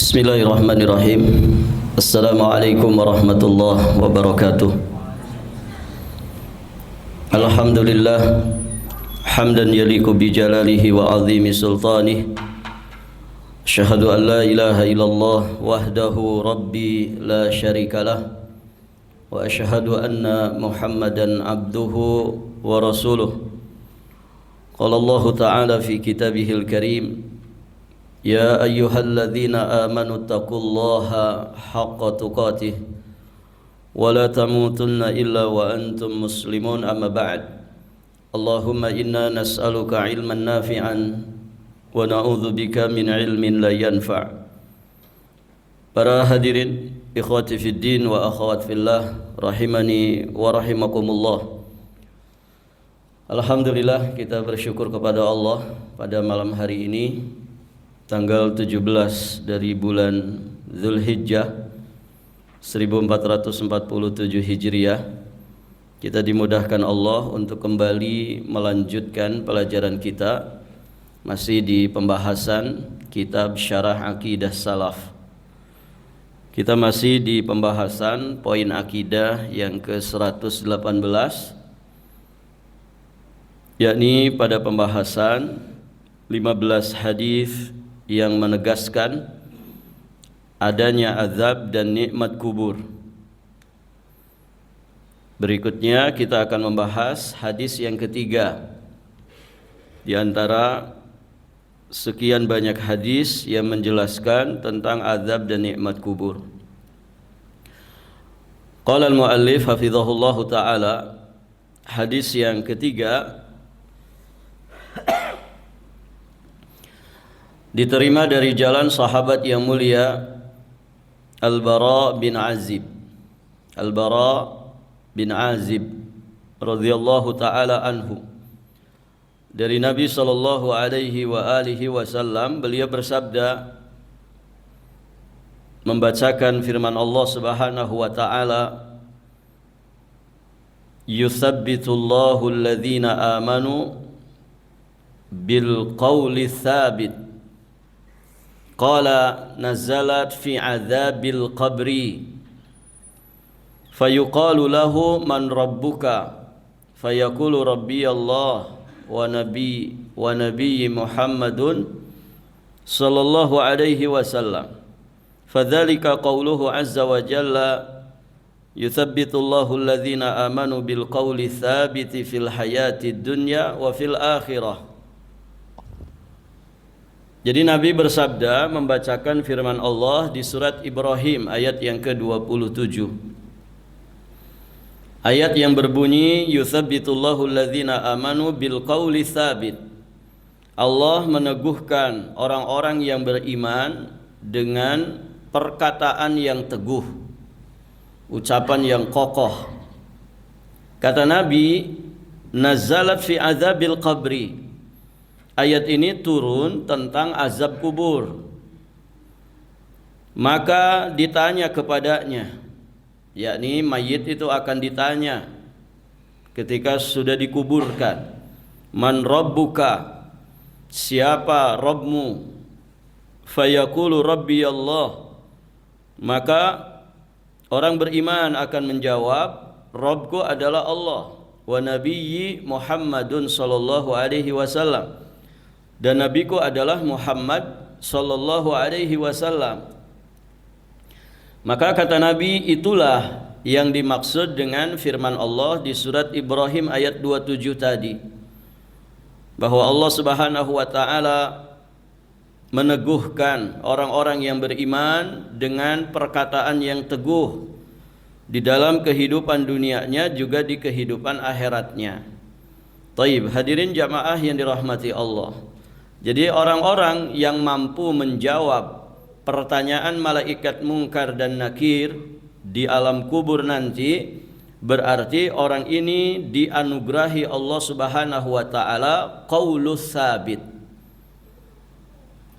Bismillahirrahmanirrahim. Assalamualaikum warahmatullahi wabarakatuh. Alhamdulillah hamdan yaliqu bi jalalihi wa azimi sultanih. Asyhadu an la ilaha illallah wahdahu rabbi la syarikalah wa asyhadu anna Muhammadan abduhu wa rasuluh. Qala Allah ta'ala fi kitabihil karim, ya ayyuhalladzina amanu taqullaha haqqa tuqatih wa la tamutunna illa wa antum muslimun, amma ba'd. Allahumma inna nas'aluka ilman nafi'an wa na'udzubika min ilmin la yanfa'. Para hadirin, ikhwati fid din wa akhwat fillah, rahimani wa rahimakumullah. Alhamdulillah, kita bersyukur kepada Allah pada malam hari ini, tanggal 17 dari bulan Zulhijjah 1447 Hijriah. Kita dimudahkan Allah untuk kembali melanjutkan pelajaran kita, masih di pembahasan kitab Syarah Aqidah Salaf. Kita masih di pembahasan poin akidah yang ke-118, yakni pada pembahasan 15 hadis yang menegaskan adanya azab dan nikmat kubur. Berikutnya kita akan membahas hadis yang ketiga di antara sekian banyak hadis yang menjelaskan tentang azab dan nikmat kubur. Qala al-muallif hafizahullahu ta'ala, hadis yang ketiga diterima dari jalan sahabat yang mulia Al-Bara bin Azib. Al-Bara bin Azib radhiyallahu taala anhu, dari Nabi sallallahu alaihi wa alihi wasallam, beliau bersabda, membacakan firman Allah Subhanahu wa taala, yuthabbitullahu alladhina amanu bil qawli tsabit. Qala nazalat fi adzabil qabri fayuqalu lahu man rabbuka fayaqulu rabbi Allah wa nabi Muhammadun sallallahu alaihi wasallam. Fadzalika qawluhu azza wa jalla, yuthabbitullahu alladhina amanu bil qawli tsabiti fil hayatid dunya wa fil akhirah. Jadi Nabi bersabda membacakan firman Allah di surat Ibrahim ayat yang ke-27. Ayat yang berbunyi, yuthabbitullahu alladhina amanu bil qawli tsabit. Allah meneguhkan orang-orang yang beriman dengan perkataan yang teguh, ucapan yang kokoh. Kata Nabi, nazalat fi adzabil qabri. Ayat ini turun tentang azab kubur. Maka ditanya kepadanya, yakni mayit itu akan ditanya ketika sudah dikuburkan, man rabbuka, siapa Rabbmu? Fayaqulu rabbi Allah. Maka orang beriman akan menjawab, Rabbku adalah Allah, wa nabiyyi Muhammadun sallallahu alaihi wasallam, dan nabiku adalah Muhammad sallallahu alaihi wasallam. Maka kata Nabi, itulah yang dimaksud dengan firman Allah di surat Ibrahim ayat 27 tadi, bahwa Allah Subhanahu wa taala meneguhkan orang-orang yang beriman dengan perkataan yang teguh di dalam kehidupan dunianya juga di kehidupan akhiratnya. Taib, hadirin jamaah yang dirahmati Allah. Jadi orang-orang yang mampu menjawab pertanyaan malaikat mungkar dan nakir di alam kubur nanti, berarti orang ini dianugerahi Allah Subhanahu wa taala qaulus tsabit.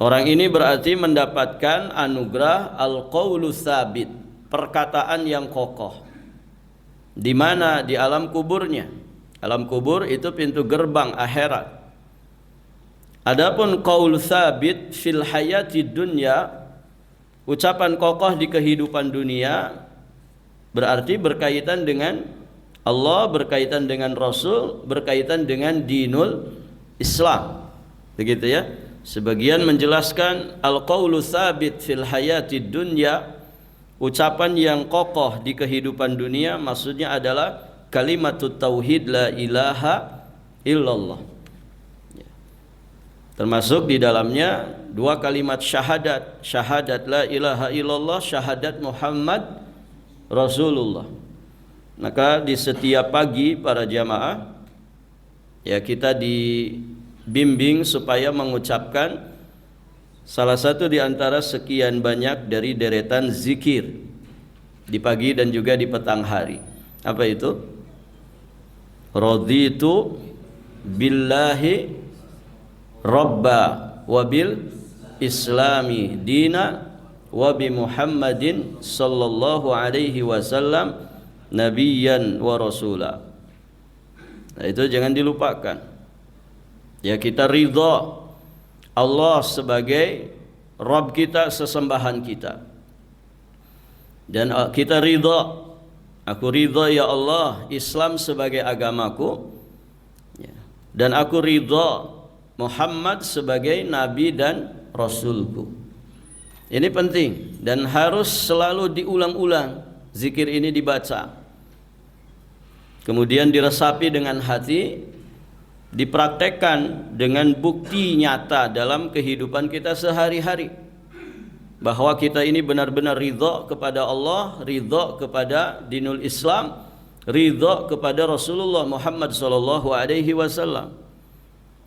Orang ini berarti mendapatkan anugerah al-qaulus tsabit, perkataan yang kokoh. Di mana? Di alam kuburnya. Alam kubur itu pintu gerbang akhirat. Adapun qaul tsabit fil hayati dunya, Ucapan kokoh di kehidupan dunia berarti berkaitan dengan Allah, berkaitan dengan Rasul, berkaitan dengan dinul Islam. Begitu ya. Sebagian menjelaskan al-qaulu tsabit fil hayatid dunya, ucapan yang kokoh di kehidupan dunia maksudnya adalah kalimatut tauhid la ilaha illallah. Termasuk di dalamnya dua kalimat syahadat, syahadat la ilaha illallah, syahadat Muhammad Rasulullah. Maka di setiap pagi para jamaah ya kita dibimbing supaya mengucapkan salah satu di antara sekian banyak dari deretan zikir di pagi dan juga di petang hari. Apa itu? Raditu billahi rabba wa bil islami dina wa bi Muhammadin sallallahu alaihi wasallam nabiyyan wa rasula. Nah, itu jangan dilupakan. Ya, kita ridha Allah sebagai Rabb kita, sesembahan kita. Dan kita ridha, aku ridha ya Allah Islam sebagai agamaku, ya. Dan aku ridha Muhammad sebagai nabi dan rasulku. Ini penting dan harus selalu diulang-ulang. Zikir ini dibaca, kemudian diresapi dengan hati, dipraktekkan dengan bukti nyata dalam kehidupan kita sehari-hari, bahwa kita ini benar-benar ridha kepada Allah, ridha kepada dinul Islam, ridha kepada Rasulullah Muhammad sallallahu alaihi wasallam.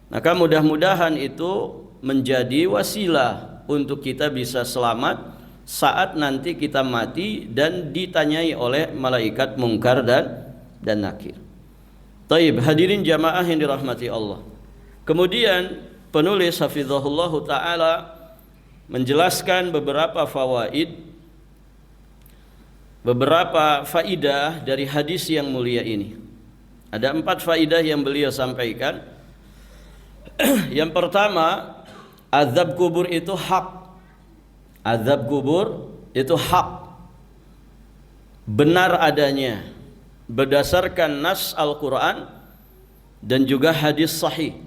Maka mudah-mudahan itu menjadi wasilah untuk kita bisa selamat saat nanti kita mati dan ditanyai oleh malaikat mungkar dan nakir. Taib, hadirin jamaah yang dirahmati Allah. Kemudian penulis hafizahullah taala menjelaskan beberapa fawaid, beberapa faidah dari hadis yang mulia ini. Ada 4 faidah yang beliau sampaikan. Yang pertama, azab kubur itu hak. Azab kubur itu hak, benar adanya berdasarkan nas Al-Quran dan juga hadis sahih.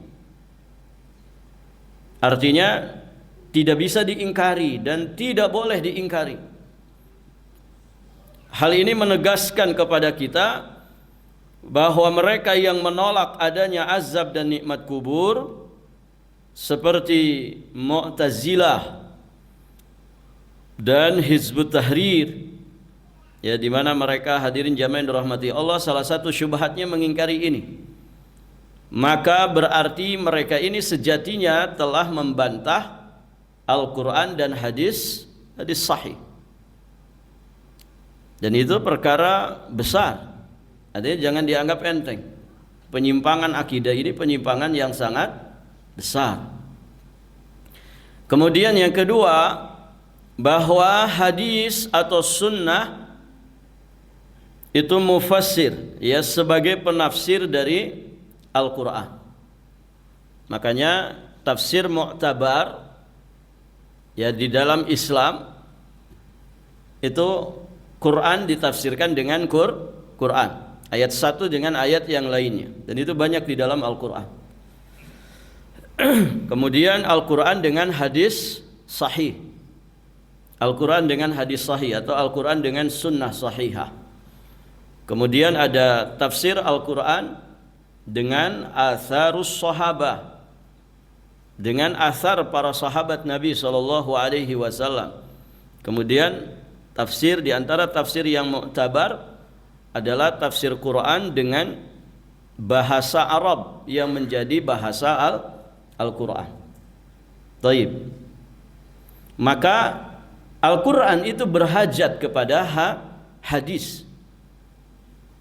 Artinya tidak bisa diingkari dan tidak boleh diingkari. Hal ini menegaskan kepada kita bahwa mereka yang menolak adanya azab dan nikmat kubur seperti Mu'tazilah dan Hizbut Tahrir, ya, di mana mereka, hadirin jamaah yang dirahmati Allah, salah satu syubhatnya mengingkari ini. Maka berarti mereka ini sejatinya telah membantah Al-Quran dan hadis sahih. Dan itu perkara besar. Artinya jangan dianggap enteng. Penyimpangan akidah ini penyimpangan yang sangat besar. Kemudian yang kedua, bahwa hadis atau sunnah itu mufassir, ya, sebagai penafsir dari Al-Quran. Makanya tafsir mu'tabar, ya, di dalam Islam itu Quran ditafsirkan dengan Quran, ayat satu dengan ayat yang lainnya, dan itu banyak di dalam Al-Quran. Kemudian Al-Quran dengan hadis sahih, Al-Quran dengan hadis sahih atau Al-Quran dengan sunnah sahihah. Kemudian ada tafsir Al-Quran dengan atharus sahabah, dengan athar para sahabat Nabi SAW. Kemudian tafsir, di antara tafsir yang mu'tabar adalah tafsir Quran dengan bahasa Arab yang menjadi bahasa Al-Quran. Taib. Maka Al-Quran itu berhajat kepada hadis.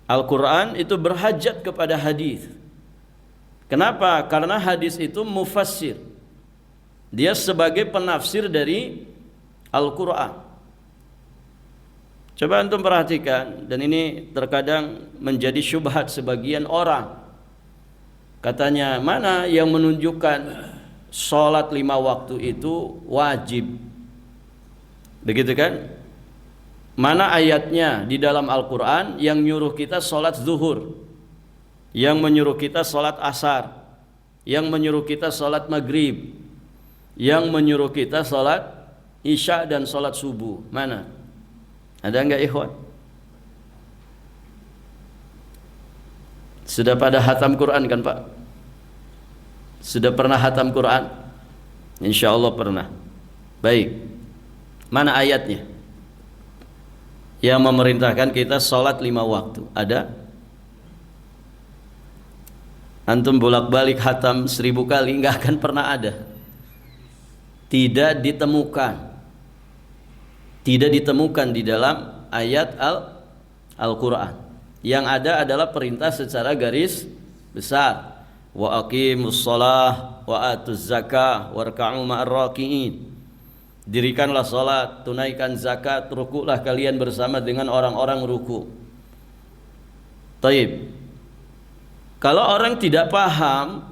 Al-Quran itu berhajat kepada hadis. Kenapa? Karena hadis itu mufassir. Dia sebagai penafsir dari Al-Quran. Coba antum perhatikan, dan ini terkadang menjadi syubhat sebagian orang. Katanya, mana yang menunjukkan sholat 5 waktu itu wajib? Begitu kan? Mana ayatnya di dalam Al-Quran yang nyuruh kita sholat zuhur, yang menyuruh kita sholat asar, yang menyuruh kita sholat maghrib, yang menyuruh kita sholat isya dan sholat subuh? Mana? Ada enggak ikhwan? Sudah pada hatam Quran kan Pak? Sudah pernah hatam Quran? Insya Allah pernah. Baik, mana ayatnya yang memerintahkan kita sholat 5 waktu? Ada? Antum bolak-balik hatam 1000 kali, nggak akan pernah ada. Tidak ditemukan. Tidak ditemukan di dalam ayat Al-Quran. Yang ada adalah perintah secara garis besar. Wa aqimus shalah wa atuz zakah warka'u ma'ar raki'in. Dirikanlah salat, tunaikan zakat, rukuklah kalian bersama dengan orang-orang ruku. Taib. Kalau orang tidak paham,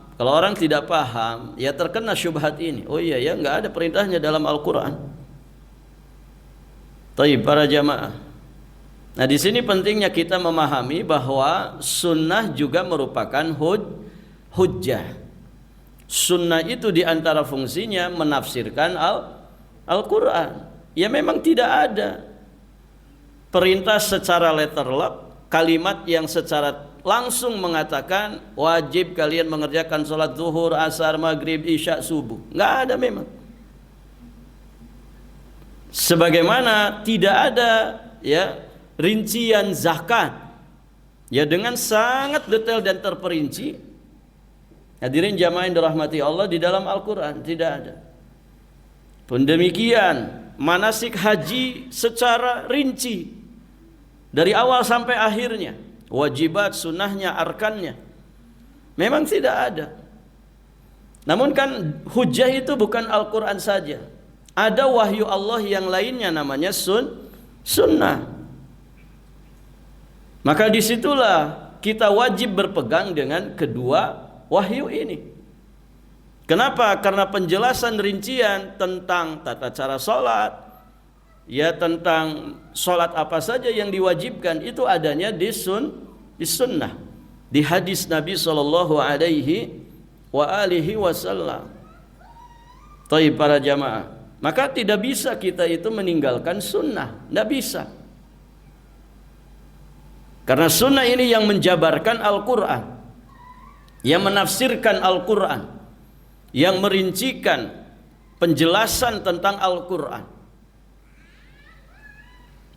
ya terkena syubhat ini. Oh iya ya, nggak ada perintahnya dalam Al-Quran. Taib, para jamaah. Nah, di sini pentingnya kita memahami bahwa sunnah juga merupakan hujjah. Sunnah itu diantara fungsinya menafsirkan Al-Quran. Ya memang tidak ada perintah secara letterlock, kalimat yang secara langsung mengatakan wajib kalian mengerjakan sholat zuhur, asar, maghrib, isya, subuh. Nggak ada memang. Sebagaimana tidak ada ya rincian zakat ya dengan sangat detail dan terperinci. Hadirin jamaah yang dirahmati Allah, di dalam Al-Quran tidak ada. Pun demikian manasik haji secara rinci dari awal sampai akhirnya, wajibat, sunnahnya, arkannya, memang tidak ada. Namun kan hujjah itu bukan Al-Quran saja, ada wahyu Allah yang lainnya namanya sunnah. Maka disitulah kita wajib berpegang dengan kedua wahyu ini. Kenapa? Karena penjelasan rincian tentang tata cara sholat, ya tentang sholat apa saja yang diwajibkan itu adanya di sunnah, di hadis Nabi Shallallahu Alaihi Wasallam. Taib, para jamaah. Maka tidak bisa kita itu meninggalkan sunnah, tidak bisa. Karena sunnah ini yang menjabarkan Al-Quran, yang menafsirkan Al-Quran, yang merincikan penjelasan tentang Al-Quran.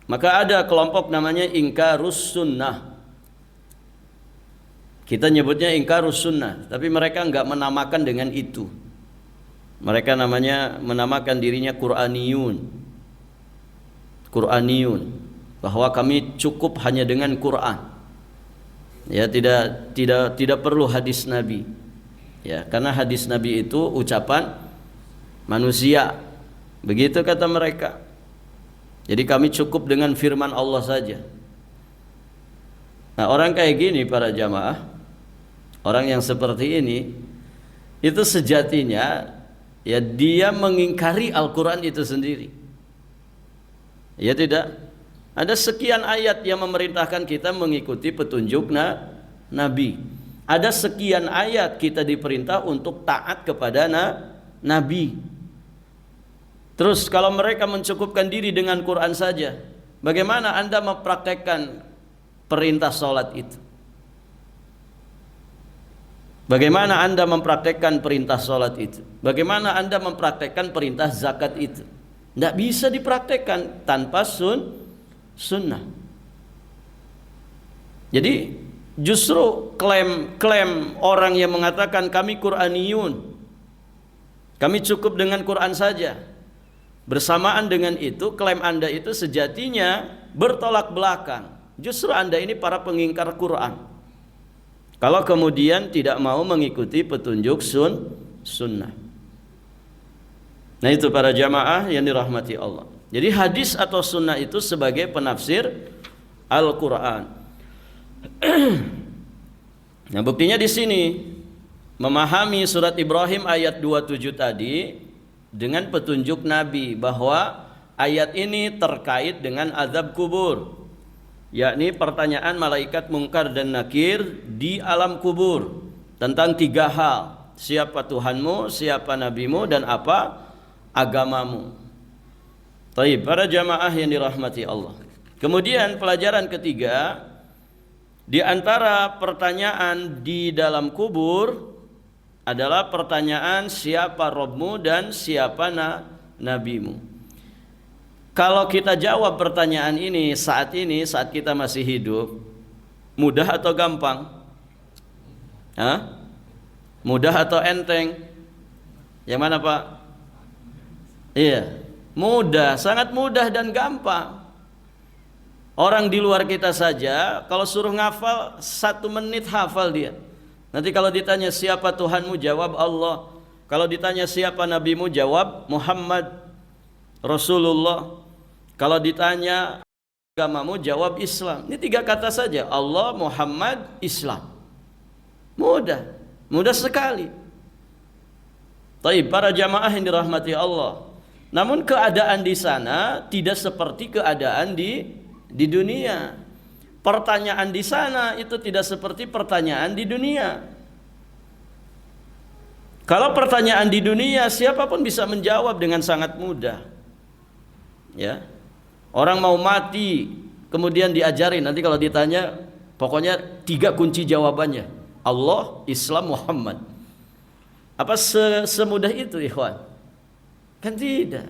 Maka ada kelompok namanya ingkarus sunnah. Kita nyebutnya ingkarus sunnah, tapi mereka enggak menamakan dengan itu. Mereka menamakan dirinya Qur'aniyun. Bahwa kami cukup hanya dengan Quran. Ya, tidak perlu hadis Nabi. Ya, karena hadis Nabi itu ucapan manusia. Begitu kata mereka. Jadi kami cukup dengan firman Allah saja. Nah, orang kayak gini, para jamaah, orang yang seperti ini, itu sejatinya ya dia mengingkari Al-Quran itu sendiri. Ya tidak? Ada sekian ayat yang memerintahkan kita mengikuti petunjuk Nabi. Ada sekian ayat kita diperintah untuk taat kepada Nabi. Terus kalau mereka mencukupkan diri dengan Quran saja, bagaimana Anda mempraktekkan perintah sholat itu? Bagaimana Anda mempraktekkan perintah sholat itu? Bagaimana Anda mempraktekkan perintah zakat itu? Tidak bisa dipraktekkan tanpa sunnah. Jadi justru klaim orang yang mengatakan kami Qur'aniyun, kami cukup dengan Quran saja, bersamaan dengan itu klaim Anda itu sejatinya bertolak belakang. Justru Anda ini para pengingkar Quran kalau kemudian tidak mau mengikuti petunjuk sunnah. Nah, itu para jamaah yang dirahmati Allah. Jadi hadis atau sunnah itu sebagai penafsir Al-Quran. Nah, buktinya di sini memahami surat Ibrahim ayat 27 tadi dengan petunjuk Nabi bahwa ayat ini terkait dengan azab kubur, yakni pertanyaan malaikat Munkar dan Nakir di alam kubur tentang 3 hal: siapa Tuhanmu, siapa nabimu, dan apa agamamu. Baik, para jamaah yang dirahmati Allah. Kemudian pelajaran ketiga, di antara pertanyaan di dalam kubur adalah pertanyaan siapa Robmu dan siapa nabimu. Kalau kita jawab pertanyaan ini saat kita masih hidup, mudah atau gampang? Hah? Mudah atau enteng? Yang mana, Pak? Iya, mudah, sangat mudah dan gampang. Orang di luar kita saja kalau suruh ngafal 1 menit hafal dia. Nanti kalau ditanya siapa Tuhanmu, jawab Allah. Kalau ditanya siapa nabimu, jawab Muhammad Rasulullah. Kalau ditanya agamamu, jawab Islam. Ini 3 kata saja, Allah, Muhammad, Islam. Mudah, mudah sekali. Taib, para jamaah yang dirahmati Allah. Namun keadaan di sana tidak seperti keadaan di dunia. Pertanyaan di sana itu tidak seperti pertanyaan di dunia. Kalau pertanyaan di dunia, siapapun bisa menjawab dengan sangat mudah. Ya. Orang mau mati, kemudian diajarin, nanti kalau ditanya, pokoknya 3 kunci jawabannya: Allah, Islam, Muhammad. Apa semudah itu, ikhwan? Kan tidak.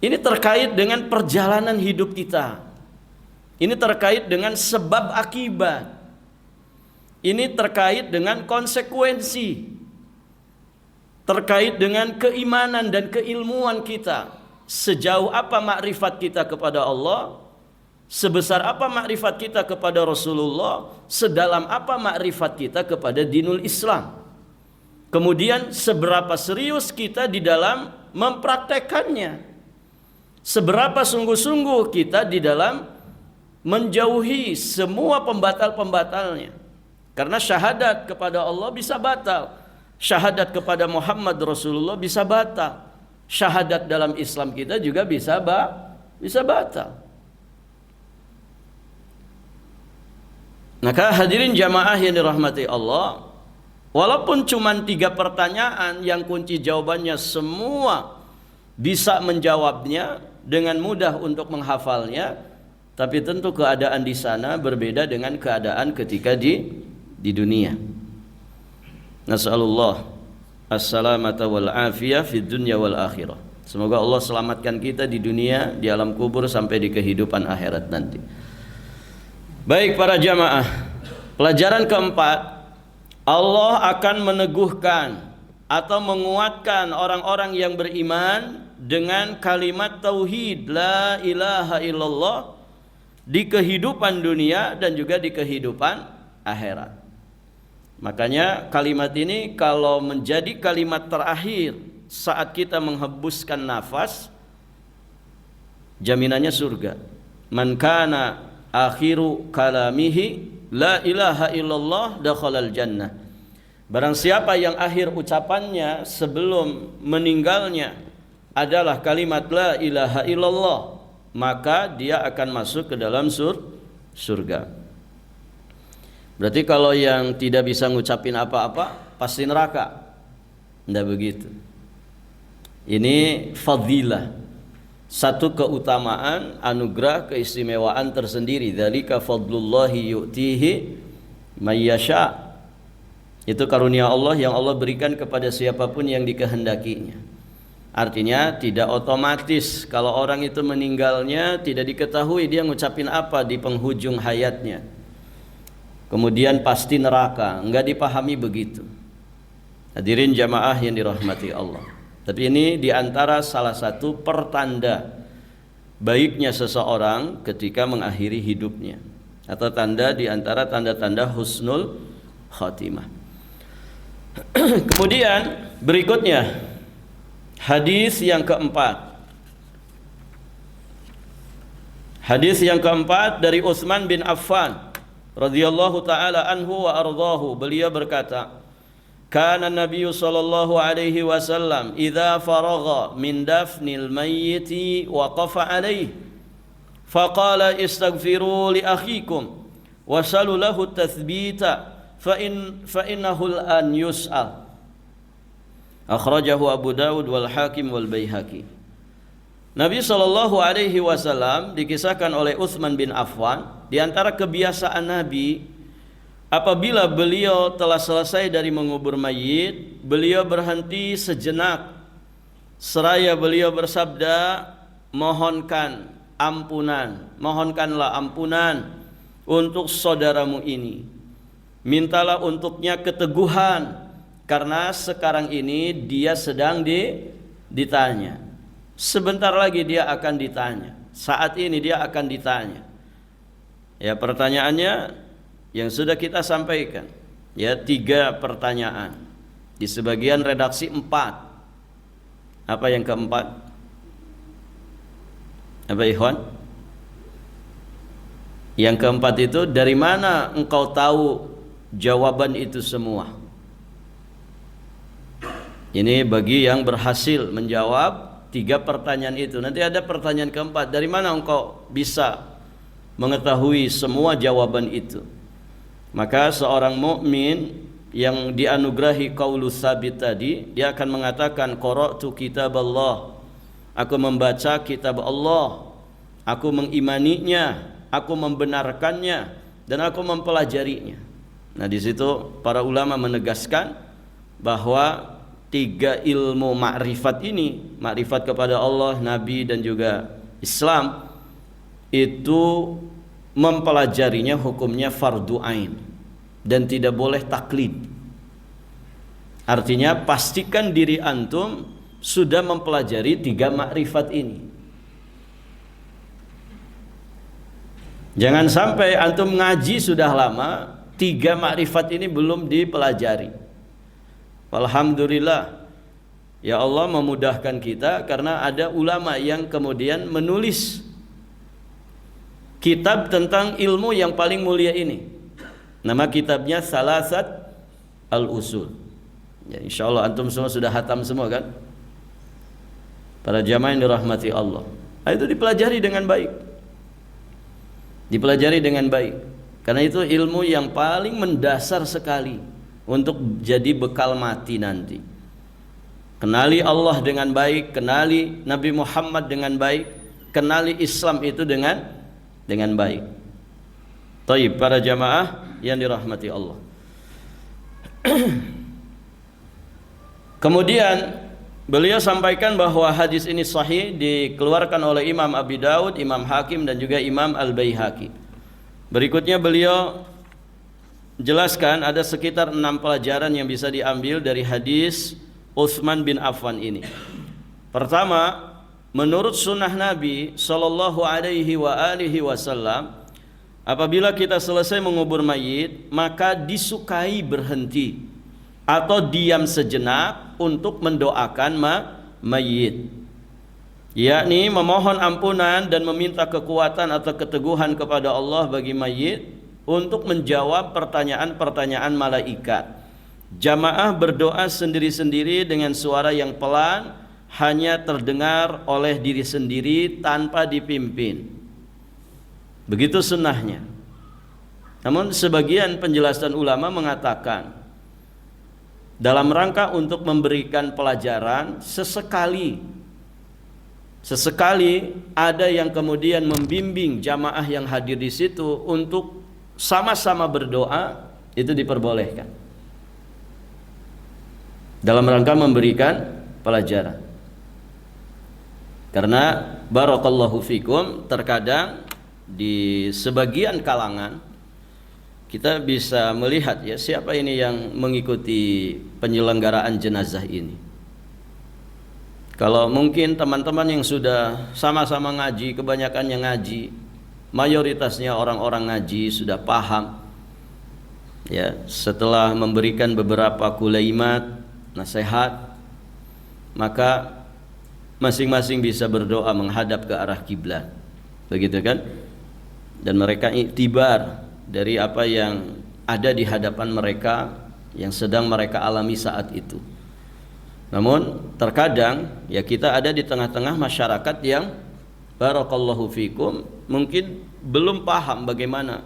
Ini terkait dengan perjalanan hidup kita. Ini terkait dengan sebab akibat. Ini terkait dengan konsekuensi. Terkait dengan keimanan dan keilmuan kita. Sejauh apa makrifat kita kepada Allah, sebesar apa makrifat kita kepada Rasulullah, sedalam apa makrifat kita kepada dinul Islam. Kemudian seberapa serius kita di dalam mempraktekannya. Seberapa sungguh-sungguh kita di dalam menjauhi semua pembatal-pembatalnya. Karena syahadat kepada Allah bisa batal, syahadat kepada Muhammad Rasulullah bisa batal, syahadat dalam Islam kita juga bisa batal. Maka hadirin jamaah yang dirahmati Allah, walaupun cuma 3 pertanyaan yang kunci jawabannya semua bisa menjawabnya dengan mudah untuk menghafalnya, tapi tentu keadaan di sana berbeda dengan keadaan ketika di dunia. Nasallallahu as-salamata wal afiyah fid dunya wal akhirah. Semoga Allah selamatkan kita di dunia, di alam kubur, sampai di kehidupan akhirat nanti. Baik para jamaah, pelajaran keempat, Allah akan meneguhkan atau menguatkan orang-orang yang beriman dengan kalimat tauhid la ilaha illallah di kehidupan dunia dan juga di kehidupan akhirat. Makanya kalimat ini kalau menjadi kalimat terakhir saat kita menghembuskan nafas, jaminannya surga. Man kana akhiru kalamihi la ilaha illallah dakhalal jannah. Barang siapa yang akhir ucapannya sebelum meninggalnya adalah kalimat la ilaha illallah, maka dia akan masuk ke dalam surga. Berarti kalau yang tidak bisa ngucapin apa-apa pasti neraka. Tidak begitu. Ini fadilah, satu keutamaan, anugerah, keistimewaan tersendiri. Dzalika fadlullahi yu'tihi may yasha. Itu karunia Allah yang Allah berikan kepada siapapun yang dikehendakinya. Artinya tidak otomatis kalau orang itu meninggalnya tidak diketahui dia ngucapin apa di penghujung hayatnya, kemudian pasti neraka. Enggak dipahami begitu. Hadirin jamaah yang dirahmati Allah. Tapi ini diantara salah satu pertanda baiknya seseorang ketika mengakhiri hidupnya, atau tanda diantara tanda-tanda husnul khatimah. Kemudian berikutnya, hadis yang keempat. Hadis yang keempat dari Utsman bin Affan radhiyallahu taala anhu wa ardhahu. Beliau berkata, kana Nabi sallallahu alaihi wasallam idza faragha min dafnil mayyiti waqafa alaihi faqala istaghfiru li akhikum wasalu lahu tathbita fa innahu al-an yus'al. Akhrajahu Abu Dawud wal Hakim wal Baihaqi. Nabi sallallahu alaihi wasallam dikisahkan oleh Utsman bin Affan, di antara kebiasaan Nabi apabila beliau telah selesai dari mengubur mayit, beliau berhenti sejenak seraya beliau bersabda, mohonkan ampunan, mohonkanlah ampunan untuk saudaramu ini, mintalah untuknya keteguhan karena sekarang ini dia sedang ditanya. Sebentar lagi dia akan ditanya. Saat ini dia akan ditanya. Ya, pertanyaannya yang sudah kita sampaikan. Ya, 3 pertanyaan. Di sebagian redaksi 4. Apa yang keempat? Apa ikhwan? Yang keempat itu, dari mana engkau tahu jawaban itu semua? Ini bagi yang berhasil menjawab 3 pertanyaan itu. Nanti ada pertanyaan keempat, dari mana engkau bisa mengetahui semua jawaban itu? Maka seorang mukmin yang dianugerahi qaulus sabit tadi, dia akan mengatakan qara'tu kitaballah, aku membaca kitab Allah, aku mengimaninya, aku membenarkannya, dan aku mempelajarinya. Nah, di situ para ulama menegaskan bahwa 3 ilmu makrifat ini, makrifat kepada Allah, Nabi dan juga Islam, itu mempelajarinya hukumnya fardu ain dan tidak boleh taklid. Artinya pastikan diri antum sudah mempelajari 3 makrifat ini. Jangan sampai antum ngaji sudah lama, 3 makrifat ini belum dipelajari. Alhamdulillah, ya Allah memudahkan kita karena ada ulama yang kemudian menulis kitab tentang ilmu yang paling mulia ini. Nama kitabnya Salasat Al-Usul. Ya, insyaallah antum semua sudah hatam semua kan? Para jamaah yang dirahmati Allah. Nah, itu dipelajari dengan baik. Dipelajari dengan baik. Karena itu ilmu yang paling mendasar sekali untuk jadi bekal mati nanti. Kenali Allah dengan baik, kenali Nabi Muhammad dengan baik, kenali Islam itu dengan baik. Taib, para jamaah yang dirahmati Allah. Kemudian beliau sampaikan bahwa hadis ini sahih, dikeluarkan oleh Imam Abi Daud, Imam Hakim dan juga Imam Al-Baihaqi. Berikutnya beliau jelaskan ada sekitar 6 pelajaran yang bisa diambil dari hadis Utsman bin Affan ini. Pertama, menurut sunnah Nabi sallallahu alaihi wasallam, apabila kita selesai mengubur mayit, maka disukai berhenti atau diam sejenak untuk mendoakan mayit, yakni memohon ampunan dan meminta kekuatan atau keteguhan kepada Allah bagi mayit untuk menjawab pertanyaan-pertanyaan malaikat. Jamaah berdoa sendiri-sendiri dengan suara yang pelan, hanya terdengar oleh diri sendiri tanpa dipimpin. Begitu sunnahnya. Namun sebagian penjelasan ulama mengatakan dalam rangka untuk memberikan pelajaran, sesekali ada yang kemudian membimbing jamaah yang hadir di situ untuk sama-sama berdoa, itu diperbolehkan dalam rangka memberikan pelajaran. Karena barakallahu fikum, terkadang di sebagian kalangan kita bisa melihat ya, siapa ini yang mengikuti penyelenggaraan jenazah ini. Kalau mungkin teman-teman yang sudah sama-sama ngaji, kebanyakan yang ngaji, mayoritasnya orang-orang ngaji sudah paham ya, setelah memberikan beberapa kulaimat, nasihat, maka masing-masing bisa berdoa menghadap ke arah kiblat, begitu kan? Dan mereka iktibar dari apa yang ada di hadapan mereka, yang sedang mereka alami saat itu. Namun terkadang ya kita ada di tengah-tengah masyarakat yang barakallahu fikum mungkin belum paham bagaimana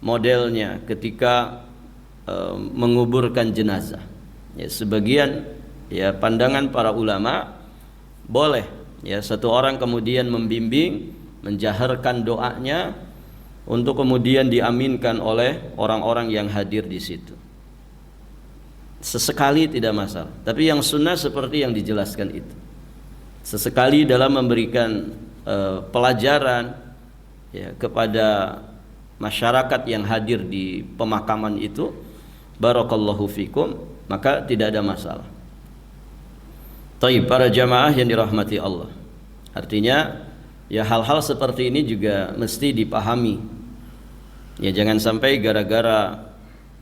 modelnya ketika menguburkan jenazah. Ya, sebagian ya pandangan para ulama boleh ya satu orang kemudian membimbing, menjaharkan doanya untuk kemudian diaminkan oleh orang-orang yang hadir di situ. Sesekali tidak masalah, tapi yang sunnah seperti yang dijelaskan itu. Sesekali dalam memberikan pelajaran ya kepada masyarakat yang hadir di pemakaman itu, barakallahu fikum, maka tidak ada masalah. Taib, para jamaah yang dirahmati Allah. Artinya ya hal-hal seperti ini juga mesti dipahami. Ya jangan sampai gara-gara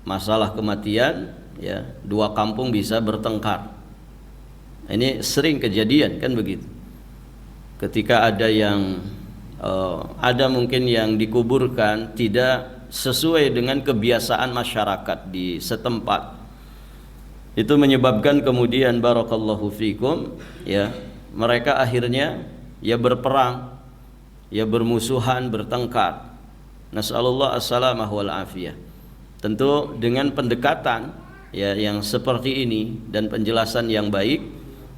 masalah kematian ya dua kampung bisa bertengkar. Ini sering kejadian kan begitu. Ketika ada yang ada mungkin yang dikuburkan tidak sesuai dengan kebiasaan masyarakat di setempat, itu menyebabkan kemudian barakallahu fikum ya mereka akhirnya ya berperang, ya bermusuhan, bertengkar. Nasallallahu as-salamah wal afiyah. Tentu dengan pendekatan ya yang seperti ini dan penjelasan yang baik,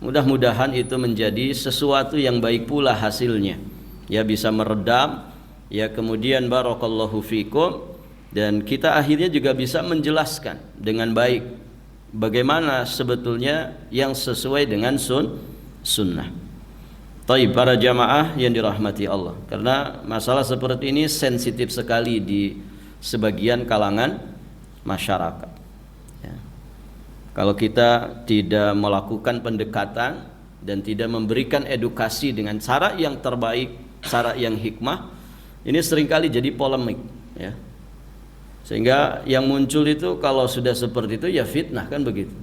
mudah-mudahan itu menjadi sesuatu yang baik pula hasilnya. Ya bisa meredam ya kemudian barakallahu fikum, dan kita akhirnya juga bisa menjelaskan dengan baik bagaimana sebetulnya yang sesuai dengan sunnah. Taib, para jamaah yang dirahmati Allah, karena masalah seperti ini sensitif sekali di sebagian kalangan masyarakat. Kalau kita tidak melakukan pendekatan dan tidak memberikan edukasi dengan cara yang terbaik, cara yang hikmah, ini seringkali jadi polemik ya. Sehingga yang muncul itu kalau sudah seperti itu ya fitnah kan begitu.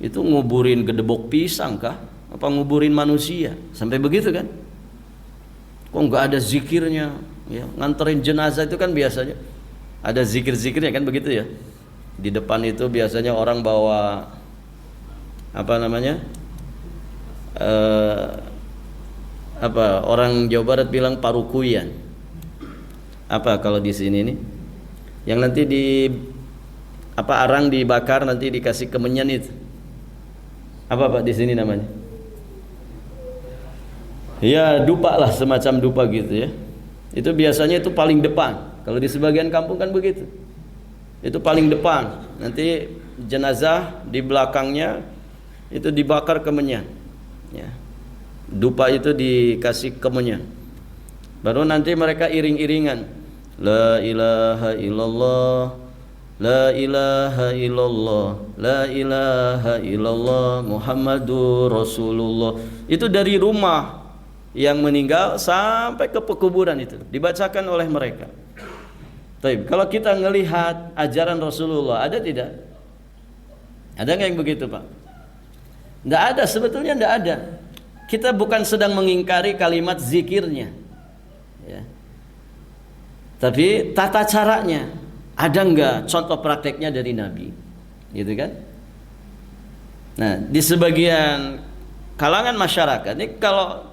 Itu nguburin gedebok pisang kah? Apa nguburin manusia? Sampai begitu kan? Kok nggak ada zikirnya ya? Nganterin jenazah itu kan biasanya ada zikir-zikirnya kan begitu ya. Di depan itu biasanya orang bawa apa namanya, orang Jawa Barat bilang parukuyan. Apa kalau di sini nih, yang nanti di arang dibakar nanti dikasih kemenyan itu, apa Pak di sini namanya? Ya dupa lah, semacam dupa gitu ya. Itu biasanya itu paling depan. Kalau di sebagian kampung kan begitu. Itu paling depan, nanti jenazah di belakangnya itu dibakar kemenyan ya. Dupa itu dikasih kemenyan, baru nanti mereka iring-iringan la ilaha illallah, la ilaha illallah, la ilaha illallah Muhammadur Rasulullah. Itu dari rumah yang meninggal sampai ke pekuburan itu dibacakan oleh mereka. Taib. Kalau kita melihat ajaran Rasulullah, ada tidak? Ada nggak yang begitu Pak? Tidak ada, sebetulnya tidak ada. Kita bukan sedang mengingkari kalimat zikirnya ya. Tapi tata caranya, ada nggak contoh prakteknya dari Nabi? Gitu kan? Nah, di sebagian kalangan masyarakat ini kalau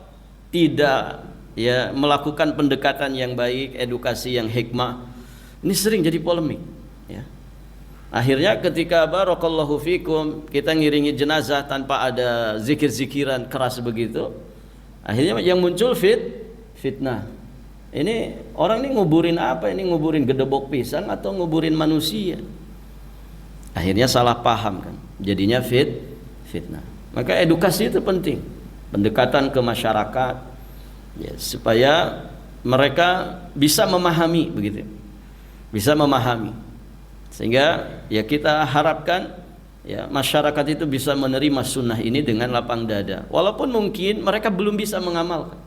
tidak ya melakukan pendekatan yang baik, edukasi yang hikmah, ini sering jadi polemik ya. Akhirnya ketika barakallahu fikum kita ngiringi jenazah tanpa ada zikir-zikiran keras begitu, akhirnya yang muncul fitnah. Ini orang ini nguburin apa? Ini nguburin gedebok pisang atau nguburin manusia? Akhirnya salah paham kan, jadinya fitnah. Maka edukasi itu penting, pendekatan ke masyarakat ya, supaya mereka bisa memahami begitu. Bisa memahami, sehingga ya kita harapkan ya masyarakat itu bisa menerima sunnah ini dengan lapang dada, walaupun mungkin mereka belum bisa mengamalkan,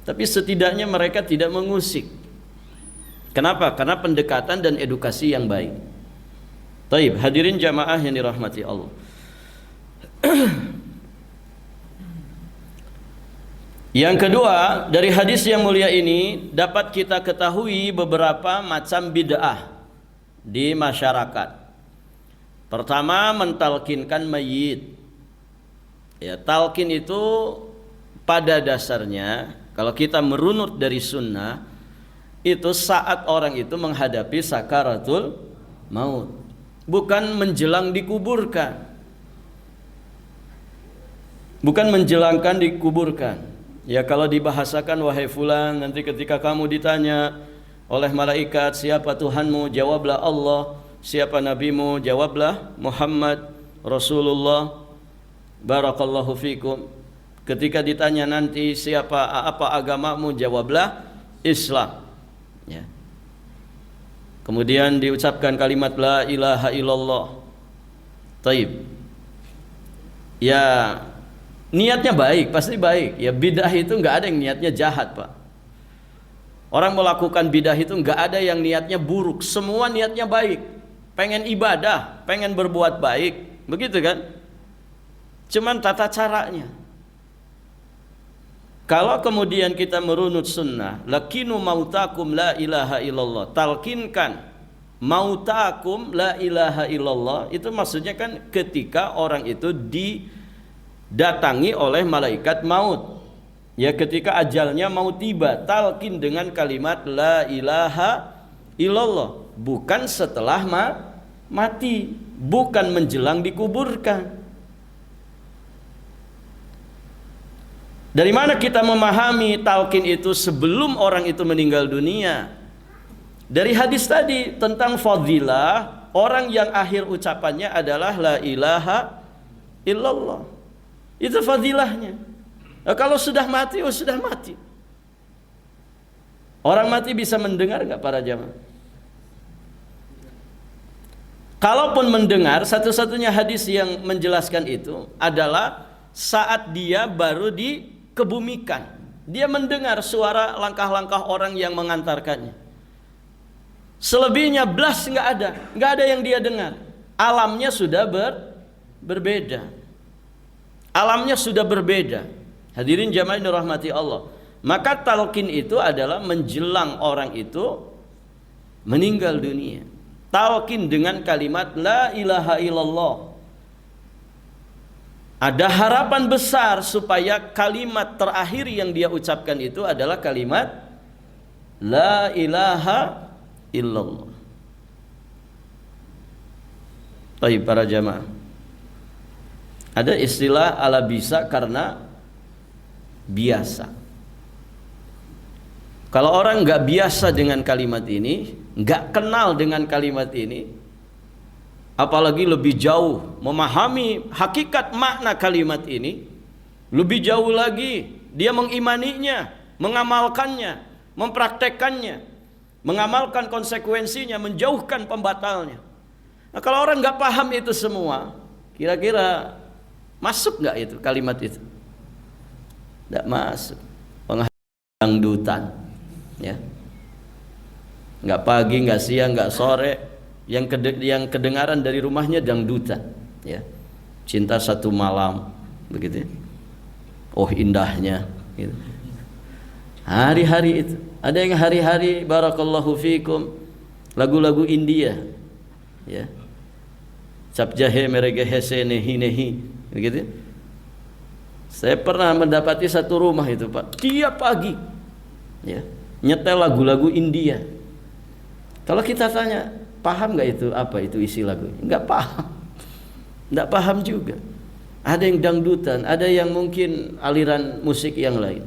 tapi setidaknya mereka tidak mengusik. Kenapa? Karena pendekatan dan edukasi yang baik. Taib, hadirin jamaah yang dirahmati Allah. Yang kedua, dari hadis yang mulia ini dapat kita ketahui beberapa macam bid'ah di masyarakat. Pertama, mentalkinkan mayit. Ya, talqin itu pada dasarnya kalau kita merunut dari sunnah itu saat orang itu menghadapi sakaratul maut, bukan menjelang dikuburkan, bukan menjelangkan dikuburkan. Ya, kalau dibahasakan, wahai fulan, nanti ketika kamu ditanya oleh malaikat siapa Tuhanmu, jawablah Allah. Siapa nabimu, jawablah Muhammad Rasulullah. Barakallahu fikum. Ketika ditanya nanti apa agamamu, jawablah Islam. Ya. Kemudian diucapkan kalimat la ilaha illallah. Taib. Ya, niatnya baik, pasti baik. Ya, bidah itu nggak ada yang niatnya jahat, Pak. Orang melakukan bidah itu nggak ada yang niatnya buruk, semua niatnya baik. Pengen ibadah, pengen berbuat baik, begitu kan? Cuman tata caranya. Kalau kemudian kita merunut sunnah, lakinu mautakum la ilaha illallah, talkinkan mautakum la ilaha illallah, itu maksudnya kan ketika orang itu didatangi oleh malaikat maut. Ya, ketika ajalnya mau tiba, talkin dengan kalimat la ilaha illallah, bukan setelah mati, bukan menjelang dikuburkan. Dari mana kita memahami talqin itu sebelum orang itu meninggal dunia? Dari hadis tadi tentang fadilah orang yang akhir ucapannya adalah la ilaha illallah. Itu fadilahnya. Nah, kalau sudah mati, oh sudah mati. Orang mati bisa mendengar nggak para jamaah? Kalaupun mendengar, satu-satunya hadis yang menjelaskan itu adalah saat dia baru dikebumikan. Dia mendengar suara langkah-langkah orang yang mengantarkannya. Selebihnya blas nggak ada yang dia dengar. Alamnya sudah berbeda. Alamnya sudah berbeda. Hadirin jamaah yang dirahmati Allah. Maka talqin itu adalah menjelang orang itu meninggal dunia. Talqin dengan kalimat la ilaha illallah. Ada harapan besar supaya kalimat terakhir yang dia ucapkan itu adalah kalimat la ilaha illallah. Baik para jamaah, ada istilah ala bisa karena biasa. Kalau orang nggak biasa dengan kalimat ini, nggak kenal dengan kalimat ini, apalagi lebih jauh memahami hakikat makna kalimat ini, lebih jauh lagi dia mengimaninya, mengamalkannya, mempraktekkannya, mengamalkan konsekuensinya, menjauhkan pembatalnya. Nah, kalau orang nggak paham itu semua, kira-kira masuk nggak itu kalimat itu? Nggak masuk. Dangdutan, ya. Nggak pagi, nggak siang, nggak sore. Yang kedengaran dari rumahnya dangdutan, ya. Cinta satu malam, begitu. Oh indahnya, gitu. Hari-hari itu. Ada yang hari-hari barakallahu fikum lagu-lagu India, ya. Cap jahe merege hese nehi nehi, begitu. Saya pernah mendapati satu rumah itu, Pak, tiap pagi, ya, nyetel lagu-lagu India. Kalau kita tanya, paham nggak itu apa itu isi lagu? Nggak paham, nggak paham juga. Ada yang dangdutan, ada yang mungkin aliran musik yang lain.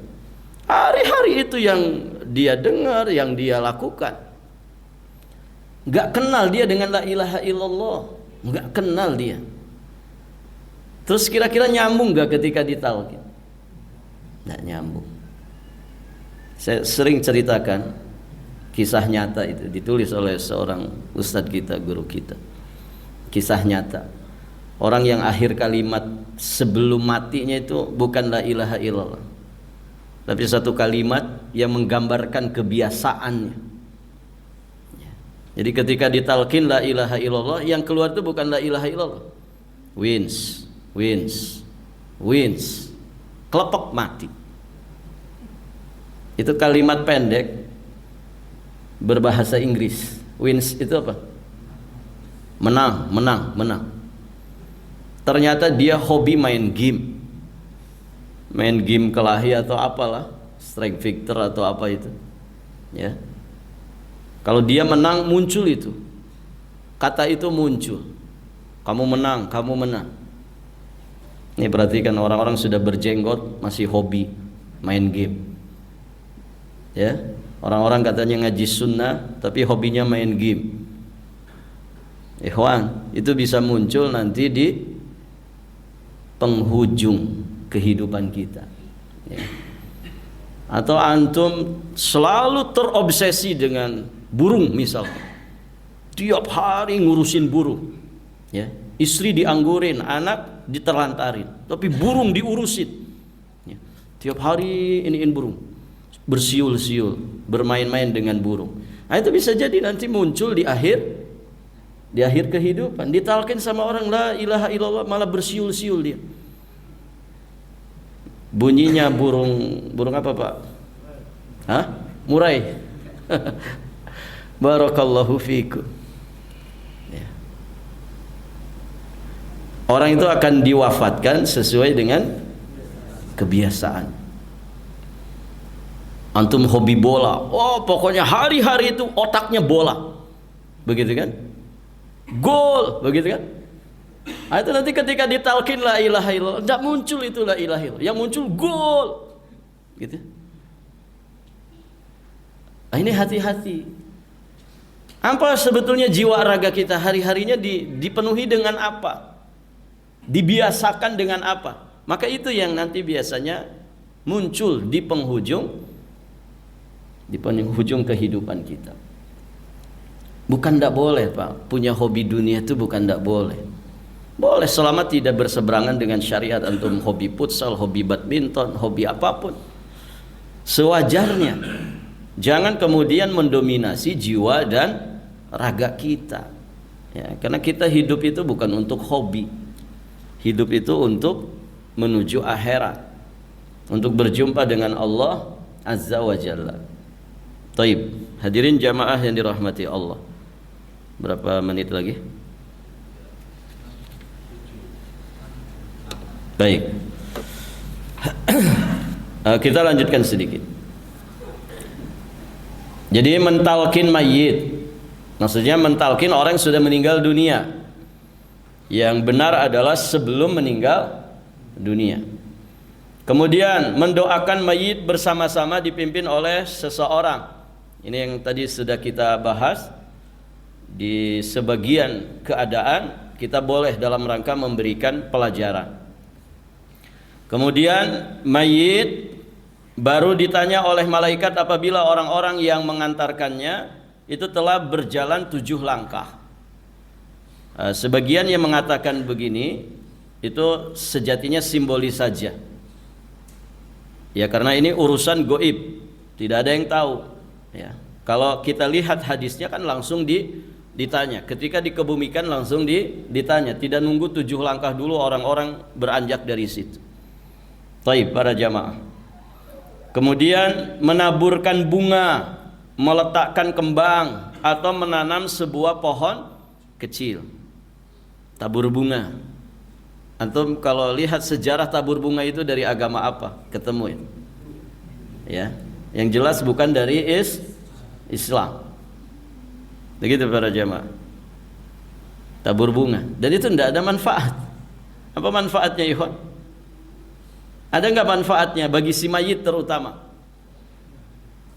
Hari-hari itu yang dia dengar, yang dia lakukan. Nggak kenal dia dengan la ilaha illallah, nggak kenal dia. Terus kira-kira nyambung nggak ketika ditalqin? Nggak nyambung. Saya sering ceritakan kisah nyata itu, ditulis oleh seorang ustadz kita, guru kita. Kisah nyata. Orang yang akhir kalimat sebelum matinya itu bukan la ilaha illallah, tapi satu kalimat yang menggambarkan kebiasaannya. Jadi ketika ditalqin la ilaha illallah, yang keluar itu bukan la ilaha illallah. Wins, kelepek mati. Itu kalimat pendek berbahasa Inggris. Wins itu apa? menang. Ternyata dia hobi main game. Main game kelahi atau apalah, Strike Victor atau apa itu. Ya. Kalau dia menang, muncul itu. Kata itu muncul. Kamu menang. Ini perhatikan, orang-orang sudah berjenggot masih hobi main game. Ya. Orang-orang katanya ngaji sunnah tapi hobinya main game. Ikhwan, itu bisa muncul nanti di penghujung kehidupan kita. Ya. Atau antum selalu terobsesi dengan burung misalnya. Tiap hari ngurusin burung. Ya. Istri dianggurin, anak ditelantarin, tapi burung diurusin. Ya. Tiap hari iniin burung. Bersiul-siul, bermain-main dengan burung. Nah, itu bisa jadi nanti muncul di akhir kehidupan. Ditalkin sama orang la ilaha illallah malah bersiul-siul dia. Bunyinya burung apa Pak? Hah? Murai. Barakallahu fiikum. Ya. Orang itu akan diwafatkan sesuai dengan kebiasaan. Antum hobi bola, oh pokoknya hari-hari itu otaknya bola, begitu kan? Gol, begitu kan? Nah, itu nanti ketika ditalkin la ilaha illallah, tidak muncul itu la ilaha illallah, yang muncul gol, gitu. Nah, ini hati-hati. Apa sebetulnya jiwa raga kita hari-harinya dipenuhi dengan apa? Dibiasakan dengan apa? Maka itu yang nanti biasanya muncul di penghujung kehidupan kita. Bukan tidak boleh Pak, punya hobi dunia itu bukan tidak boleh. Boleh selama tidak berseberangan dengan syariat. Antum hobi futsal, hobi badminton, hobi apapun, sewajarnya. Jangan kemudian mendominasi jiwa dan raga kita. Ya, karena kita hidup itu bukan untuk hobi. Hidup itu untuk menuju akhirat, untuk berjumpa dengan Allah Azza wa Jalla. Taib, hadirin jamaah yang dirahmati Allah. Berapa menit lagi? Baik. Kita lanjutkan sedikit. Jadi mentalkin mayit, maksudnya mentalkin orang yang sudah meninggal dunia. Yang benar adalah sebelum meninggal dunia. Kemudian mendoakan mayit bersama-sama dipimpin oleh seseorang. Ini yang tadi sudah kita bahas. Di sebagian keadaan kita boleh dalam rangka memberikan pelajaran. Kemudian mayit baru ditanya oleh malaikat apabila orang-orang yang mengantarkannya itu telah berjalan 7 langkah. Sebagian yang mengatakan begini, itu sejatinya simbolis saja. Ya, karena ini urusan goib, tidak ada yang tahu. Ya, kalau kita lihat hadisnya kan langsung ditanya. Ketika dikebumikan langsung ditanya, tidak nunggu 7 langkah dulu orang-orang beranjak dari situ. Taib para jamaah. Kemudian menaburkan bunga, meletakkan kembang atau menanam sebuah pohon kecil. Tabur bunga. Antum kalau lihat sejarah tabur bunga itu dari agama apa? Ketemu itu. Ya. Yang jelas bukan dari Islam. Begitu para jamaah. Tabur bunga. Dan itu tidak ada manfaat. Apa manfaatnya ikhwan? Ada nggak manfaatnya bagi si mayit terutama?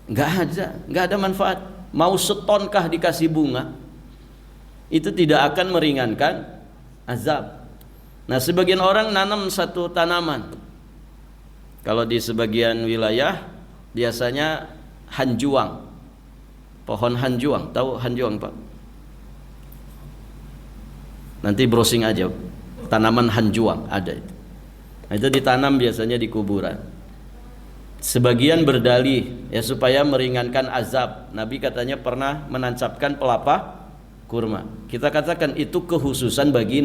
Nggak ada manfaat. Mau setonkah dikasih bunga, itu tidak akan meringankan azab. Nah, sebagian orang nanam satu tanaman. Kalau di sebagian wilayah biasanya hanjuang, pohon hanjuang. Tahu hanjuang Pak? Nanti browsing aja, tanaman hanjuang ada itu. Nah, itu ditanam biasanya di kuburan. Sebagian berdalih ya supaya meringankan azab. Nabi katanya pernah menancapkan pelapa kurma. Kita katakan itu kekhususan bagi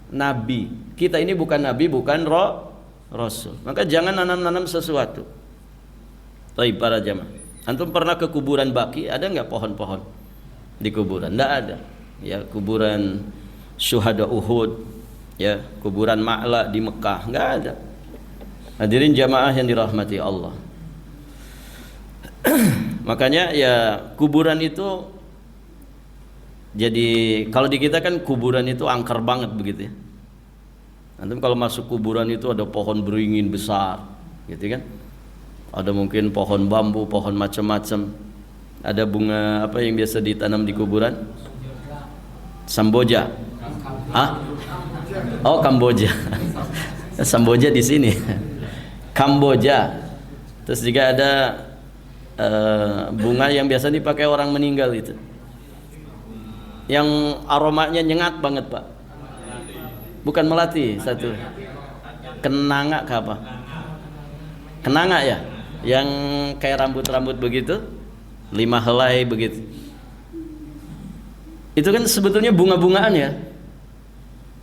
Nabi. Kita ini bukan Nabi, bukan Rasul. Maka jangan nanam-nanam sesuatu. Baik para jamaah. Antum pernah ke kuburan Baki? Ada nggak pohon-pohon di kuburan? Nggak ada. ya kuburan syuhada Uhud, ya kuburan Ma'la di Mekah, nggak ada. Hadirin jamaah yang dirahmati Allah. Makanya ya kuburan itu jadi, kalau di kita kan kuburan itu angker banget begitu ya. Nanti kalau masuk kuburan itu ada pohon beringin besar, gitu kan? Ada mungkin pohon bambu, pohon macam-macam. Ada bunga apa yang biasa ditanam di kuburan? Samboja. Ah? Oh, Kamboja. Samboja di sini. Kamboja. Terus juga ada bunga yang biasa dipakai orang meninggal itu. Yang aromanya nyengat banget, Pak. Bukan melati, satu. Kenanga ke apa? Kenanga ya? Yang kayak rambut-rambut begitu, 5 helai begitu. Itu kan sebetulnya bunga-bungaan ya.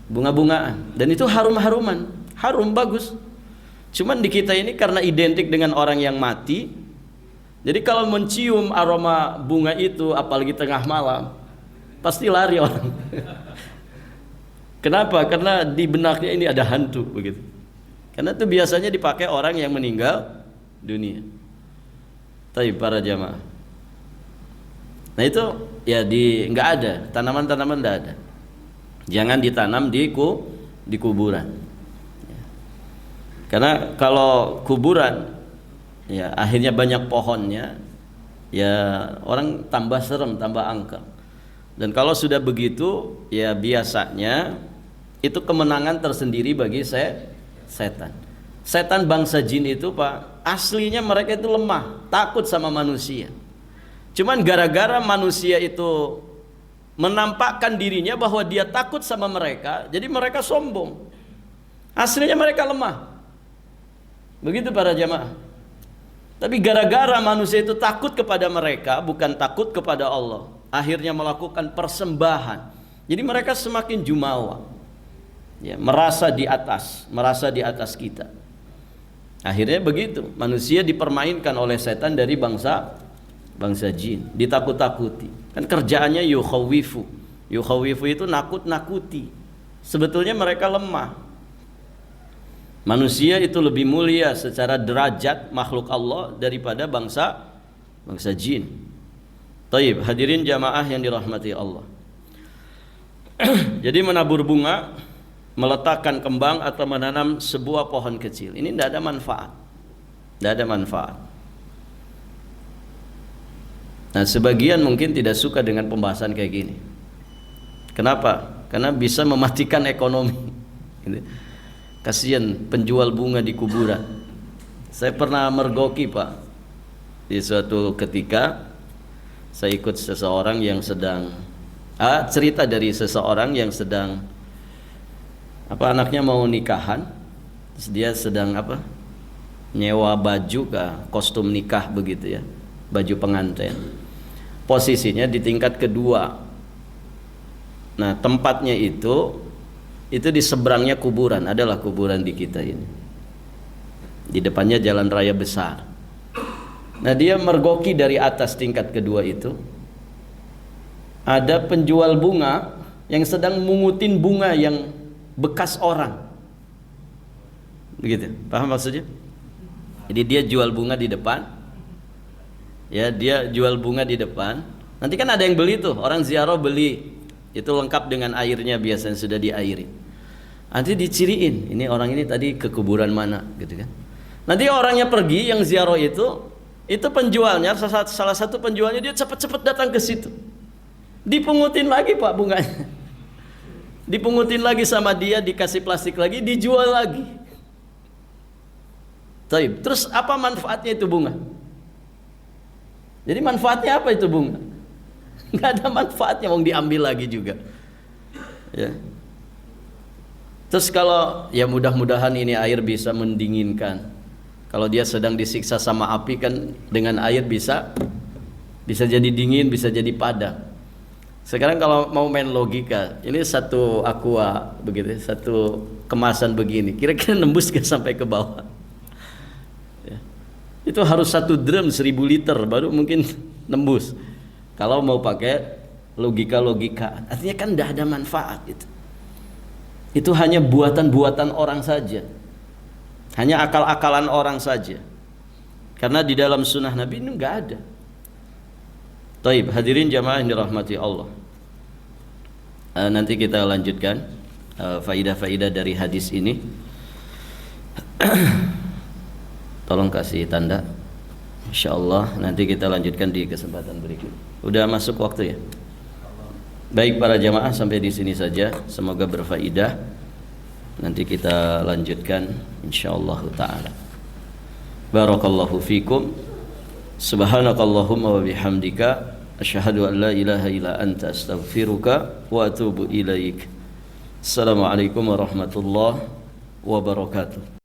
Bunga-bungaan. Dan itu harum-haruman. Harum, bagus. Cuman di kita ini karena identik dengan orang yang mati, jadi kalau mencium aroma bunga itu, apalagi tengah malam, pasti lari orang. Kenapa? Karena di benaknya ini ada hantu begitu. Karena itu biasanya dipakai orang yang meninggal dunia. Tapi para jamaah, nah itu ya nggak ada, tanaman-tanaman nggak ada. Jangan ditanam di kuburan. Karena kalau kuburan, ya akhirnya banyak pohonnya, ya orang tambah serem, tambah angker. Dan kalau sudah begitu, ya biasanya itu kemenangan tersendiri bagi setan. Setan bangsa jin itu, Pak, aslinya mereka itu lemah, takut sama manusia. Cuman gara-gara manusia itu menampakkan dirinya bahwa dia takut sama mereka, jadi mereka sombong. Aslinya mereka lemah. Begitu para jamaah. Tapi gara-gara manusia itu takut kepada mereka, bukan takut kepada Allah, akhirnya melakukan persembahan. Jadi mereka semakin jumawa, ya, merasa di atas kita. Akhirnya begitu, manusia dipermainkan oleh setan dari bangsa jin, ditakut-takuti. Kan kerjaannya yukhawifu itu nakut-nakuti. Sebetulnya mereka lemah. Manusia itu lebih mulia secara derajat makhluk Allah daripada bangsa jin. Taib, hadirin jamaah yang dirahmati Allah. Jadi menabur bunga, meletakkan kembang atau menanam sebuah pohon kecil, ini tidak ada manfaat. Tidak ada manfaat. Nah, sebagian mungkin tidak suka dengan pembahasan kayak gini. Kenapa? Karena bisa mematikan ekonomi. Kasihan penjual bunga di kuburan. Saya pernah mergoki, Pak. Di suatu ketika saya ikut seseorang yang sedang cerita dari seseorang yang sedang anaknya mau nikahan. Terus dia sedang nyewa baju kostum nikah begitu ya, baju pengantin. Posisinya di tingkat kedua. Nah, tempatnya itu di seberangnya kuburan, adalah kuburan di kita ini. Di depannya jalan raya besar. Nah, dia mergoki dari atas tingkat kedua itu. Ada penjual bunga yang sedang mengutin bunga yang bekas orang. Begitu, paham maksudnya? Jadi dia jual bunga di depan. Ya, dia jual bunga di depan. Nanti kan ada yang beli tuh, orang ziarah beli. Itu lengkap dengan airnya, biasanya sudah diairi. Nanti diciriin, ini orang ini tadi ke kuburan mana, gitu kan. Nanti orangnya pergi yang ziarah itu penjualnya, salah satu penjualnya, dia cepat-cepat datang ke situ. Dipungutin lagi, Pak, bunganya. Dipungutin lagi sama dia, dikasih plastik lagi, dijual lagi. Terus apa manfaatnya itu bunga? Jadi manfaatnya apa itu bunga? Nggak ada manfaatnya, mau diambil lagi juga. Ya. Terus kalau ya mudah-mudahan ini air bisa mendinginkan. Kalau dia sedang disiksa sama api kan dengan air bisa jadi dingin, bisa jadi padam. Sekarang kalau mau main logika, ini satu aqua begitu, satu kemasan begini, kira-kira nembus ke sampai ke bawah. Ya. Itu harus 1 drum 1000 liter baru mungkin nembus. Kalau mau pakai logika-logika. Artinya kan tidak ada manfaat itu. Itu hanya buatan-buatan orang saja. Hanya akal-akalan orang saja. Karena di dalam sunnah Nabi ini enggak ada. Taib, hadirin jamaah yang dirahmati Allah. Nanti kita lanjutkan faidah-faidah dari hadis ini. Tolong kasih tanda. Insyaallah nanti kita lanjutkan di kesempatan berikut. Udah masuk waktu ya? Baik para jamaah, sampai di sini saja. Semoga berfaedah. Nanti kita lanjutkan insyaallah taala. Barakallahu fikum. Subhanakallahumma wa bihamdika asyhadu an la ilaha illa anta astaghfiruka wa atubu ilaik. Assalamualaikum warahmatullahi wabarakatuh.